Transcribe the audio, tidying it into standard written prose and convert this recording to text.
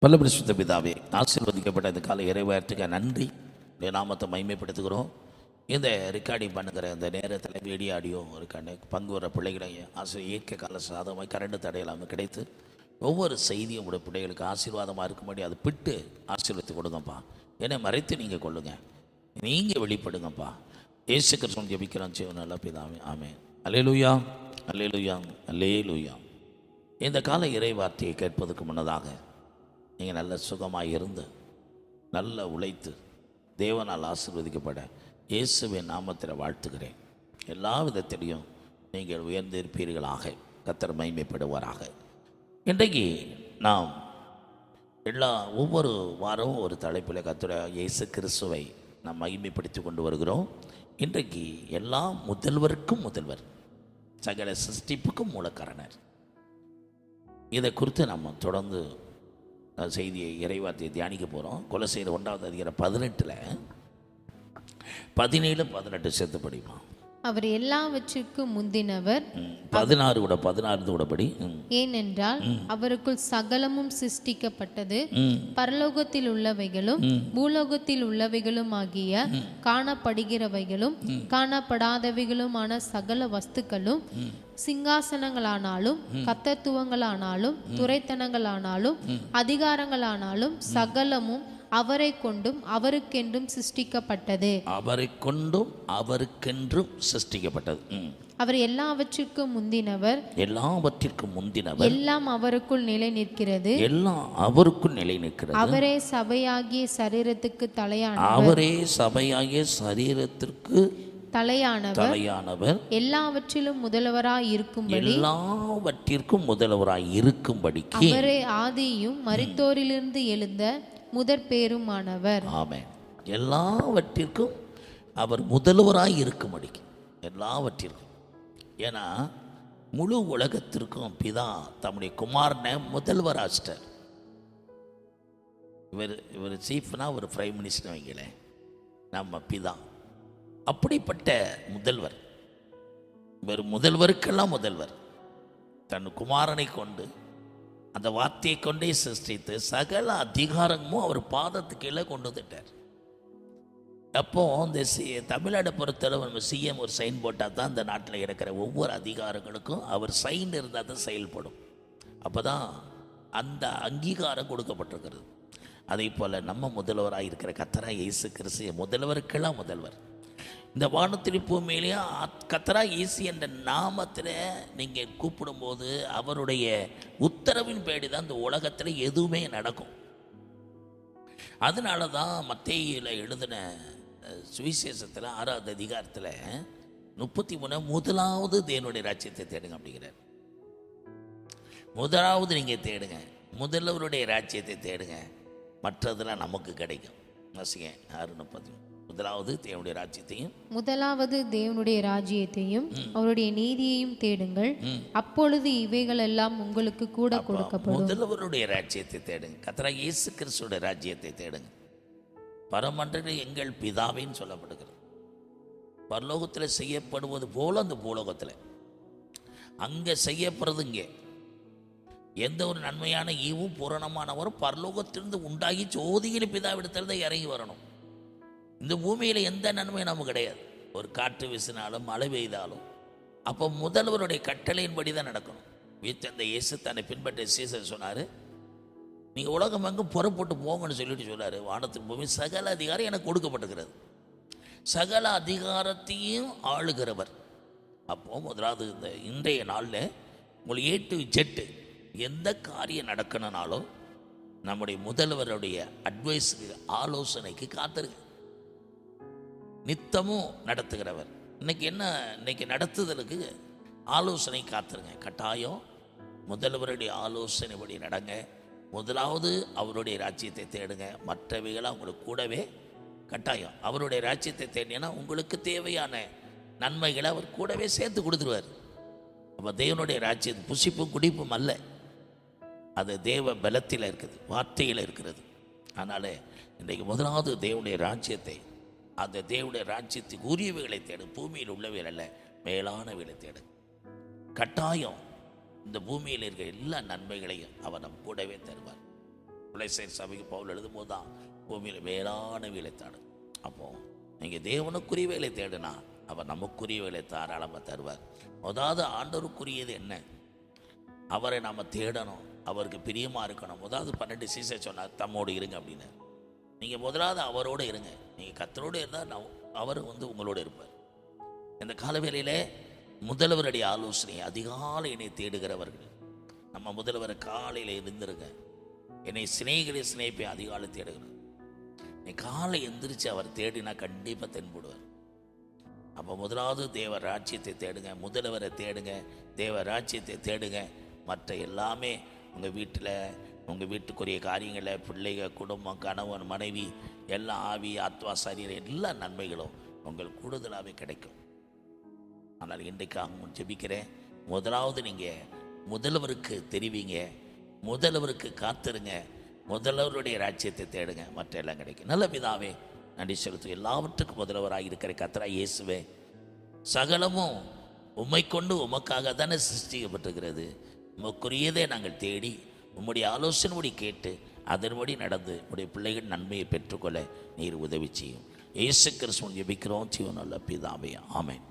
நல்ல பரிசுத்த பிதாவே, ஆசீர்வதிக்கப்பட்ட இந்த காலை இறைவாற்றுக்கு நன்றி. இந்த நாமத்தை மகிமைப்படுத்துகிறோம். இந்த ரெக்கார்டிங் பண்ணுகிற இந்த நேரத்தில் வீடியோ ஆடியோ பங்கு வர பிள்ளைகளை இயற்கை கால சாதகமாக கரண்ட் தடையில்லாமல் கிடைத்து ஒவ்வொரு செய்தியும் உங்களுடைய பிள்ளைகளுக்கு ஆசீர்வாதமாக இருக்கும்படி அதை பிட்டு ஆசீர்வதித்து கொடுங்கப்பா. என்னை மறைத்து நீங்கள் கொள்ளுங்க, நீங்கள் வெளிப்படுங்கப்பா. இயேசு கிறிஸ்துவின் ஜெபிக்கிறோம் ஜீவன் நல்ல பிதாவே, ஆமென். அல்லேலூயா, அல்லேலூயா, அல்லேலூயா. இந்த கால இறை வார்த்தையை கேட்பதற்கு முன்னதாக நீங்கள் நல்ல சுகமாக இருந்து நல்ல உழைத்து தேவனால் ஆசீர்வதிக்கப்பட இயேசுவின் நாமத்தில் வாழ்த்துகிறேன். எல்லா விதத்திலையும் நீங்கள் உயர்ந்திருப்பீர்களாக, கர்த்தர் மகிமைப்படுவாராக. இன்றைக்கு நாம் ஒவ்வொரு வாரமும் ஒரு தலைப்பில் கர்த்தர் இயேசு கிறிஸ்துவை நாம் மகிமைப்படுத்தி கொண்டு வருகிறோம். இன்றைக்கு எல்லா முதல்வருக்கும் முதல்வர், சகல சிருஷ்டிப்புக்கும் மூலக்காரணர். இதை குறித்து நம்ம தொடர்ந்து செய்தியை இறைவார்த்தையை தியானிக்க போகிறோம். கொலோசியர் 1வது அதிகாரம் 18 17 18 சேர்த்து படிப்போம். அவர் எல்லாவற்றிற்கும் முந்தினவர். 16 கூட 16 கூட படி. ஏனென்றால் அவருக்குள் சகலமும் சிருஷ்டிக்கப்பட்டது, பரலோகத்தில் உள்ளவைகளும் பூலோகத்தில் உள்ளவைகளும் ஆகிய காணப்படுகிறவைகளும் காணப்படாதவைகளுமான சகல வஸ்துக்களும், சிங்காசனங்களானாலும் கர்த்தத்துவங்களானாலும் துரைத்தனங்களானாலும் அதிகாரங்களானாலும் சகலமும் அவரை கொண்டும் அவருக்கென்றும் சிருஷ்டிக்கப்பட்டது. அவரை கொண்டும் அவருக்கென்றும் சிருஷ்டிக்கப்பட்டது. அவர் எல்லாவற்றிற்கும் முந்தினவர். எல்லாவற்றிற்கும் முந்தினவர். எல்லாம் அவருக்குள் நிலை நிற்கிறது. எல்லாம் அவருக்குள் நிலை நிற்கிறது. அவரே சபையாகிய சரீரத்துக்கு தலையானவர். அவரே சபையாகிய சரீரத்திற்கு தலையானவர். எல்லாவற்றிலும் முதல்வராய் இருக்கும்படி, எல்லாவற்றிற்கும் முதல்வராய் இருக்கும்படிக்கு அவரே ஆதியும் மரித்தோரிலிருந்து எழுந்த முதற் பேருமானவர். ஆமென். எல்லாவற்றிற்கும் அவர் முதல்வராய் இருக்கும்படிக்கு, எல்லாவற்றிற்கும். ஏன்னா முழு உலகத்திற்கும் பிதா தம்முடைய குமாரனை முதல்வராச்சிட்டார். இவர் சீஃப்னா ஒரு பிரைம் மினிஸ்டர் வைங்களேன், நம்ம பிதா. அப்படிப்பட்ட முதல்வர், இவர் முதல்வருக்கெல்லாம் முதல்வர். தன் குமாரனை கொண்டு அந்த வார்த்தையை கொண்டே சிருஷ்டித்து சகல அதிகாரமும் அவர் பாதத்துக்கு கீழே கொண்டு வந்துட்டார். அப்போ இந்த தமிழ்நாடை பொறுத்தளவு நம்ம சிஎம் ஒரு சைன் போட்டால் தான் இந்த நாட்டில் இருக்கிற ஒவ்வொரு அதிகாரங்களுக்கும் அவர் சைன் இருந்தால் தான் செயல்படும். அப்போ தான் அந்த அங்கீகாரம் கொடுக்கப்பட்டிருக்கிறது. அதே போல் நம்ம முதல்வராக இருக்கிற கர்த்தராகிய இயேசு கிறிஸ்து முதல்வருக்கெல்லாம் முதல்வர். இந்த வானத்தின் பூமியிலேயும் கர்த்தராகிய இயேசு என்ற நாமத்தில் நீங்கள் கூப்பிடும்போது அவருடைய உத்தரவின் பேடி தான் இந்த உலகத்தில் எதுவுமே நடக்கும். அதனால தான் மத்தேயுல எழுதின சுவிசேஷத்தில் 6வது அதிகாரத்தில் 33 முதலாவது தேவனுடைய ராஜ்யத்தை தேடுங்க அப்படிங்கிறார். முதலாவது நீங்கள் தேடுங்க, முதல்வருடைய ராஜ்யத்தை தேடுங்க, மற்றதெல்லாம் நமக்கு கிடைக்கும். வசிங்க 6:30. முதலாவது தேவனுடைய ராஜ்யத்தையும் அவருடைய நீதியையும் தேடுங்கள், அப்பொழுது இவைகள் எல்லாம் உங்களுக்கு கூட கொடுக்கப்படும். முதல்வருடைய ராஜ்யத்தை தேடுங்க, கர்த்தராகிய இயேசு கிறிஸ்துவோட ராஜ்யத்தை தேடுங்க. பரமண்டல எங்கள் பிதாவின்னு சொல்லப்படுகிறது. பரலோகத்தில் செய்யப்படுவது போல அந்த பூலோகத்தில் அங்கே செய்யப்படுறது. இங்கே எந்த ஒரு நன்மையான ஈவும் பூரணமானவரும் பரலோகத்திலிருந்து உண்டாகி ஜோதியில் பிதாவிடத்தில் தான் இறங்கி வரணும். இந்த பூமியில் எந்த நன்மையும் நமக்கு கிடையாது. ஒரு காற்று வீசினாலும் மழை பெய்தாலும் அப்போ முதல்வருடைய கட்டளையின்படி தான் நடக்கணும். அந்த இயேசு தன்னை பின்பற்ற சீசர் சொன்னார், நீங்கள் உலகம் எங்கும் புறப்பட்டு போங்கன்னு சொல்லிட்டு சொன்னார். வானத்தின் பூமி சகல அதிகாரம் எனக்கு கொடுக்கப்பட்டிருக்கிறது. சகல அதிகாரத்தையும் ஆளுகிறவர். அப்போது முதலாவது இந்த இன்றைய நாளில் உங்களுக்கு A to Z எந்த காரியம் நடக்கணும்னாலும் நம்முடைய முதல்வருடைய அட்வைஸுக்கு, ஆலோசனைக்கு காத்திருக்கு. நித்தமும் நடத்துகிறவர். இன்னைக்கு நடத்துதலுக்கு ஆலோசனை காத்துருங்க. கட்டாயம் முதல்வருடைய ஆலோசனைப்படி நடங்க. முதலாவது அவருடைய ராஜ்யத்தை தேடுங்க, மற்றவைகளை உங்களுக்கு கூடவே கட்டாயம். அவருடைய ராஜ்யத்தை தேடினா உங்களுக்கு தேவையான நன்மைகளை அவர் கூடவே சேர்த்து கொடுத்துருவார். அப்போ தேவனுடைய ராஜ்யம் புசிப்பும் குடிப்பும் அல்ல, அது தேவ பலத்தில் இருக்குது, வார்த்தையில் இருக்கிறது. அதனால் இன்றைக்கு முதலாவது தேவனுடைய ராஜ்யத்தை, அந்த தேவனுடைய ராஜ்யத்துக்கு உரியவைகளை தேடு. பூமியில் உள்ளவைகள் அல்ல, மேலானவைகளை தேடு. கட்டாயம் இந்த பூமியில் இருக்கிற எல்லா நன்மைகளையும் அவர் நம் கூடவே தருவார். கொலைசேர் சபைக்கு பவுல் எழுதும்போது தான் பூமியில் மேலான வேலை தேடு. அப்போ நீங்கள் தேவனுக்குரிய வேலை தேடுனா அவர் நமக்குரிய வேலை தாராளமாக தருவார். அதாவது ஆண்டவருக்குரியது என்ன? அவரை நாம் தேடணும், அவருக்கு பிரியமாக இருக்கணும். முதலாவது 12 சீசர் சொன்னார் தம்மோடு இருங்க அப்படின்னு. நீங்கள் முதலாவது அவரோடு இருங்க. நீங்கள் கர்த்தரோடு இருந்தால் அவர் உங்களோடு இருப்பார். இந்த காலவேளையில் முதல்வருடைய ஆலோசனை அதிகாலை என்னை தேடுகிறவர்கள், நம்ம முதல்வரை காலையில் இருந்துருங்க. என்னை சிநேகிப்பை அதிகாலை தேடுகிறேன். நீ காலை எந்திரிச்சு அவர் தேடினா கண்டிப்பாக தென்படுவார். அப்போ முதலாவது தேவ ராஜ்யத்தை தேடுங்க, முதல்வரை தேடுங்க, தேவ ராஜ்யத்தை தேடுங்க. மற்ற எல்லாமே உங்கள் வீட்டில், உங்கள் வீட்டுக்குரிய காரியங்களை, பிள்ளைகள், குடும்பம், கணவன், மனைவி, எல்லா ஆவி, ஆத்மா, சரீரம், எல்லா நன்மைகளும் உங்களுக்கு கூடுதலாகவே கிடைக்கும். ஆனால் இன்றைக்கு அவங்க ஜெபிக்கிறேன், முதலாவது நீங்கள் முதல்வருக்கு தெரிவிங்க, முதல்வருக்கு காத்துருங்க, முதல்வருடைய ராஜ்யத்தை தேடுங்க, மற்ற எல்லாம் கிடைக்கும். நல்ல பிதாவே நன்றி செலுத்து. எல்லாவற்றுக்கும் முதல்வராக இருக்கிற கர்த்தராகிய இயேசுவே, சகலமும் உம்மை கொண்டு உமக்காக தானே சிருஷ்டிக்கப்பட்டிருக்கிறது. உமக்குரியதை நாங்கள் தேடி உம்முடைய ஆலோசனைப்படி கேட்டு அதன்படி நடந்து உடைய பிள்ளைகள் நன்மையை பெற்றுக்கொள்ள நீர் உதவி செய்யும். இயேசு கிறிஸ்துவின் ஜெபிக்கிறோம் ஜீவனுள்ள பிதாவே, ஆமென்.